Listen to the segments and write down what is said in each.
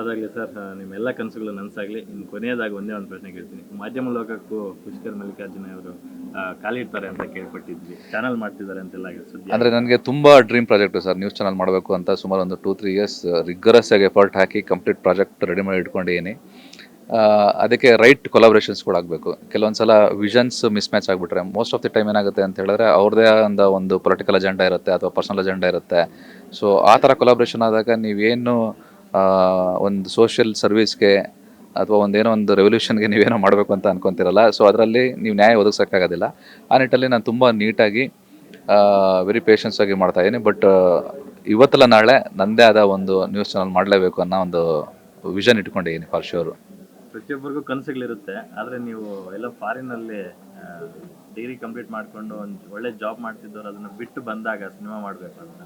ಒಳ್ಳೆದಾಗಲಿ sir. ನಿಮ್ಮೆಲ್ಲ ಕನಸುಗಳು ನನಸಾಗಲಿ. ಇನ್ನು ಕೊನೆಯದಾಗಿ ಒಂದೇ ಒಂದು ಪ್ರಶ್ನೆ ಕೇಳ್ತೀನಿ. ಮಾಧ್ಯಮ ಲೋಕಕ್ಕೂ ಪುಷ್ಕರ್ ಮಲ್ಲಿಕಾರ್ಜುನ ಅವರು ಕಾಲಿಡ್ತಾರೆ ಅಂತ ಕೇಳ್ಪಟ್ಟಿದ್ವಿ. ಚಾನಲ್ ಮಾಡ್ತಿದ್ದಾರೆ ಅಂತೆಲ್ಲ ಸುದ್ದಿ. ಅಂದರೆ ನನಗೆ ತುಂಬ dream project sir, news channel ಮಾಡಬೇಕು ಅಂತ ಸುಮಾರು ಒಂದು 2-3 ಇಯರ್ಸ್ ರಿಗ್ಗರಸ್ ಆಗಿ ಎಫರ್ಟ್ ಹಾಕಿ ಕಂಪ್ಲೀಟ್ ಪ್ರಾಜೆಕ್ಟ್ ರೆಡಿ ಮಾಡಿ ಇಟ್ಕೊಂಡಿದ್ದೀನಿ. ಅದಕ್ಕೆ ರೈಟ್ ಕೊಲಾಬ್ರೇಷನ್ಸ್ ಕೂಡ ಆಗಬೇಕು. ಕೆಲವೊಂದು ಸಲ ವಿಷನ್ಸ್ ಮಿಸ್ ಮ್ಯಾಚ್ ಆಗಿಬಿಟ್ರೆ ಮೋಸ್ಟ್ ಆಫ್ ದಿ ಟೈಮ್ ಏನಾಗುತ್ತೆ ಅಂತ ಹೇಳಿದ್ರೆ ಅವ್ರದ್ದೇ ಒಂದು ಪೊಲಿಟಿಕಲ್ ಅಜೆಂಡಾ ಇರುತ್ತೆ ಅಥವಾ ಪರ್ಸನಲ್ ಅಜೆಂಡಾ ಇರುತ್ತೆ. ಸೊ ಆ ಥರ ಕೊಲಾಬ್ರೇಷನ್ ಆದಾಗ ನೀವೇನು ಒಂದು ಸೋಷಿಯಲ್ ಸರ್ವಿಸ್ಗೆ ಅಥವಾ ಒಂದೇನೋ ಒಂದು ರೆವಲ್ಯೂಷನ್ಗೆ ನೀವೇನೋ ಮಾಡಬೇಕು ಅಂತ ಅನ್ಕೊತಿರಲ್ಲ. ಸೊ ಅದರಲ್ಲಿ ನೀವು ನ್ಯಾಯ ಒದಗಿಸೋಕ್ಕಾಗೋದಿಲ್ಲ. ಆ ನಿಟ್ಟಲ್ಲಿ ನಾನು ತುಂಬ ನೀಟಾಗಿ ವೆರಿ ಪೇಷನ್ಸ್ ಆಗಿ ಮಾಡ್ತಾ ಇದ್ದೀನಿ. ಬಟ್ ಇವತ್ತಲ್ಲ ನಾಳೆ ನನ್ನದೇ ಆದ ಒಂದು ನ್ಯೂಸ್ ಚಾನಲ್ ಮಾಡಲೇಬೇಕು ಅನ್ನೋ ಒಂದು ವಿಷನ್ ಇಟ್ಕೊಂಡಿದ್ದೀನಿ ಫಾರ್ ಶ್ಯೂರು. ಪ್ರತಿಯೊಬ್ಬರಿಗೂ ಕನಸುಗಳಿರುತ್ತೆ. ಆದರೆ ನೀವು ಎಲ್ಲ ಫಾರಿನಲ್ಲಿ ಡಿಗ್ರಿ ಕಂಪ್ಲೀಟ್ ಮಾಡಿಕೊಂಡು ಒಂದು ಒಳ್ಳೆ ಜಾಬ್ ಮಾಡ್ತಿದ್ದವ್ರು ಅದನ್ನು ಬಿಟ್ಟು ಬಂದಾಗ ಸಿನಿಮಾ ಮಾಡಬೇಕು ಅಂತ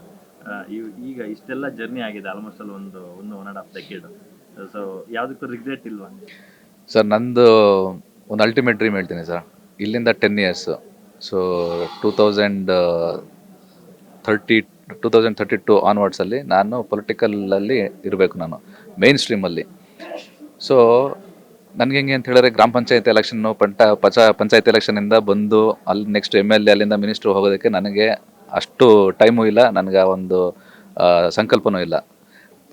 ಈಗ ಇಷ್ಟೆಲ್ಲ ಜರ್ನಿ ಆಗಿದೆ ಆಲ್ಮೋಸ್ಟ್ ಅಲ್ಲಿ ಒಂದು 1.5 ಡೆಕೆಡ್. ಸೊ ಯಾವುದಕ್ಕೂ ರಿಗ್ರೆಟ್ ಇಲ್ವಾ ಸರ್? ನಂದು ಒಂದು ಅಲ್ಟಿಮೇಟ್ ಡ್ರೀಮ್ ಹೇಳ್ತೀನಿ ಸರ್. ಇಲ್ಲಿಂದ 10 ಇಯರ್ಸು, ಸೊ 2032 ಆನ್ವರ್ಡ್ಸಲ್ಲಿ ನಾನು ಪೊಲಿಟಿಕಲಲ್ಲಿ ಇರಬೇಕು, ನಾನು ಮೇನ್ ಸ್ಟ್ರೀಮಲ್ಲಿ. ಸೊ ನನಗೆ ಹೆಂಗೆ ಅಂತ ಹೇಳಿದ್ರೆ ಗ್ರಾಮ ಪಂಚಾಯತ್ ಎಲೆಕ್ಷನ್ನು ಪಂಚಾಯತ್ ಎಲೆಕ್ಷನಿಂದ ಬಂದು ಅಲ್ಲಿ ನೆಕ್ಸ್ಟ್ MLA ಅಲ್ಲಿಂದ ಮಿನಿಸ್ಟ್ರು ಹೋಗೋದಕ್ಕೆ ನನಗೆ ಅಷ್ಟು ಟೈಮು ಇಲ್ಲ, ನನಗೆ ಒಂದು ಸಂಕಲ್ಪನೂ ಇಲ್ಲ.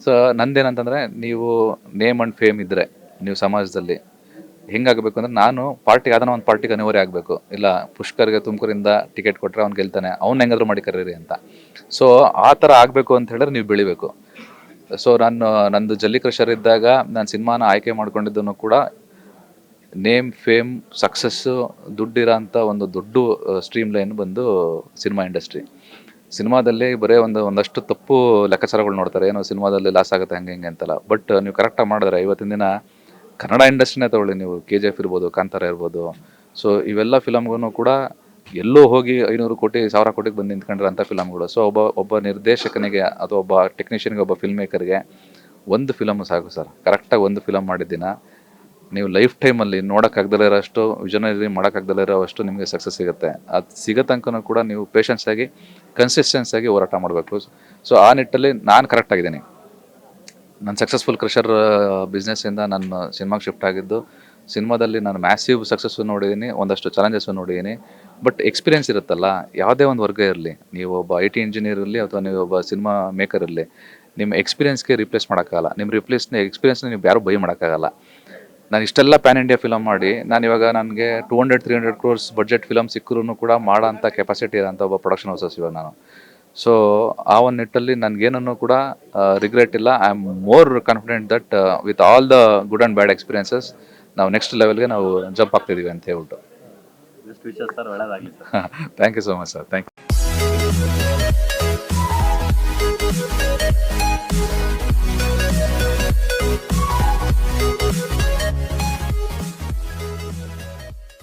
ಸೊ ನಂದೇನಂತಂದರೆ, ನೀವು ನೇಮ್ ಆ್ಯಂಡ್ ಫೇಮ್ ಇದ್ದರೆ ನೀವು ಸಮಾಜದಲ್ಲಿ ಹೆಂಗಾಗಬೇಕು ಅಂದರೆ, ನಾನು ಯಾವ್ದಾನ ಒಂದು ಪಾರ್ಟಿಗೆ ಅನಿವಾರ್ಯ ಆಗಬೇಕು. ಇಲ್ಲ ಪುಷ್ಕರ್ಗೆ ತುಮಕೂರಿಂದ ಟಿಕೆಟ್ ಕೊಟ್ಟರೆ ಅವ್ನು ಗೆಲ್ತಾನೆ, ಅವ್ನು ಹೆಂಗಾದ್ರೂ ಮಾಡಿ ಕರೀರಿ ಅಂತ. ಸೊ ಆ ಥರ ಆಗಬೇಕು ಅಂತ ಹೇಳಿದ್ರೆ ನೀವು ಬೆಳಿಬೇಕು. ಸೊ ನಂದು ಜಲ್ಲಿ ಕ್ರಷರ್ ಇದ್ದಾಗ ನಾನು ಸಿನಿಮಾನ ಆಯ್ಕೆ ಮಾಡ್ಕೊಂಡಿದ್ದನ್ನು ಕೂಡ ನೇಮ್, ಫೇಮ್, ಸಕ್ಸಸ್ಸು, ದುಡ್ಡಿರೋ ಅಂಥ ಒಂದು ದೊಡ್ಡ ಸ್ಟ್ರೀಮ್ ಲೈನ್ ಬಂದು ಸಿನಿಮಾ ಇಂಡಸ್ಟ್ರಿ. ಸಿನಿಮಾದಲ್ಲಿ ಬರೀ ಒಂದಷ್ಟು ತಪ್ಪು ಲೆಕ್ಕಾಚಾರಗಳು ನೋಡ್ತಾರೆ, ಏನೋ ಸಿನಿಮಾದಲ್ಲಿ ಲಾಸ್ ಆಗುತ್ತೆ ಹಂಗೆ ಅಂತಲ್ಲ. ಬಟ್ ನೀವು ಕರೆಕ್ಟಾಗಿ ಮಾಡಿದ್ರೆ ಇವತ್ತಿನ ದಿನ ಕನ್ನಡ ಇಂಡಸ್ಟ್ರಿನೇ ತಗೊಳ್ಳಿ, ನೀವು KGF ಇರ್ಬೋದು, ಕಾಂತಾರ ಇರ್ಬೋದು. ಸೊ ಇವೆಲ್ಲ ಫಿಲಮ್ಗೂ ಕೂಡ ಎಲ್ಲೋ ಹೋಗಿ 500 ಕೋಟಿ 1000 ಕೋಟಿಗೆ ಬಂದು ನಿಂತ್ಕೊಂಡ್ರೆ ಅಂಥ ಫಿಲಮ್ಗಳು. ಸೊ ಒಬ್ಬ ನಿರ್ದೇಶಕನಿಗೆ ಅಥವಾ ಒಬ್ಬ ಟೆಕ್ನಿಷಿಯನ್ಗೆ, ಒಬ್ಬ ಫಿಲ್ಮ್ ಮೇಕರ್ಗೆ ಒಂದು ಫಿಲಮ್ ಸಾಕು ಸರ್. ಕರೆಕ್ಟಾಗಿ ಒಂದು ಫಿಲಮ್ ಮಾಡಿದ್ದಿನ ನೀವು ಲೈಫ್ ಟೈಮಲ್ಲಿ ನೋಡೋಕ್ಕಾಗ್ದಲೇ ಇರೋಷ್ಟು, ವಿಷನರಿ ಮಾಡೋಕ್ಕಾಗ್ದಲೇ ಇರೋಷ್ಟು ನಿಮಗೆ ಸಕ್ಸಸ್ ಸಿಗುತ್ತೆ. ಅದು ಸಿಗೋ ತನಕ ಕೂಡ ನೀವು ಪೇಷನ್ಸ್ ಆಗಿ, ಕನ್ಸಿಸ್ಟೆನ್ಸ್ ಆಗಿ ಹೋರಾಟ ಮಾಡಬೇಕು. ಸೊ ಆ ನಿಟ್ಟಲ್ಲಿ ನಾನು ಕರೆಕ್ಟಾಗಿದ್ದೀನಿ. ನಾನು ಸಕ್ಸಸ್ಫುಲ್ ಕ್ರಷರ್ ಬಿಸ್ನೆಸ್ಸಿಂದ ನಾನು ಸಿನಿಮಾಗೆ ಶಿಫ್ಟ್ ಆಗಿದ್ದು. ಸಿನಿಮಾದಲ್ಲಿ ನಾನು ಮ್ಯಾಸಿವ್ ಸಕ್ಸಸ್ಸು ನೋಡಿದ್ದೀನಿ, ಒಂದಷ್ಟು ಚಾಲೆಂಜಸ್ಸು ನೋಡಿದ್ದೀನಿ. ಬಟ್ ಎಕ್ಸ್ಪೀರಿಯೆನ್ಸ್ ಇರುತ್ತಲ್ಲ, ಯಾವುದೇ ಒಂದು ವರ್ಗ ಇರಲಿ, ನೀವು ಒಬ್ಬ IT ಇಂಜಿನಿಯರ್ ಇರಲಿ ಅಥವಾ ನೀವು ಒಬ್ಬ ಸಿನಿಮಾ ಮೇಕರ್ ಇರಲಿ, ನಿಮ್ಮ ಎಕ್ಸ್ಪೀರಿಯೆನ್ಸ್ಗೆ ರಿಪ್ಲೇಸ್ ಮಾಡೋಕ್ಕಾಗಲ್ಲ. ನಿಮ್ಮ ಎಕ್ಸ್ಪೀರಿಯೆನ್ಸ್ನ ನೀವು ಯಾರೂ ಬೈ ಮಾಡೋಕ್ಕಾಗಲ್ಲ. ನಾನು ಇಷ್ಟೆಲ್ಲ ಪ್ಯಾನ್ ಇಂಡಿಯಾ ಫಿಲಮ್ ಮಾಡಿ ನಾನಿವಾಗ ನನಗೆ 200-300 crores ಬಡ್ಜೆಟ್ ಫಿಲಮ್ ಸಿಕ್ಕರೂ ಕೂಡ ಮಾಡೋ ಅಂಥ ಕೆಪಾಸಿಟಿ ಇರೋಂಥ ಒಬ್ಬ ಪ್ರೊಡಕ್ಷನ್ ಹೌಸಸ್ ಇವಾಗ ನಾನು. ಸೊ ಆ ಒಂದು ನಿಟ್ಟಲ್ಲಿ ನನಗೇನೂ ಕೂಡ ರಿಗ್ರೆಟ್ ಇಲ್ಲ. I am more confident that with all the good and bad experiences ನಾವು ನೆಕ್ಸ್ಟ್ ಲೆವೆಲ್ಗೆ ನಾವು ಜಂಪ್ ಆಗ್ತಿದ್ದೀವಿ ಅಂತ ಹೇಳ್ಬಿಟ್ಟು. ಸರ್ ಒಳ್ಳೆದಾಗಲಿ sir. Thank you so much sir. Thank you.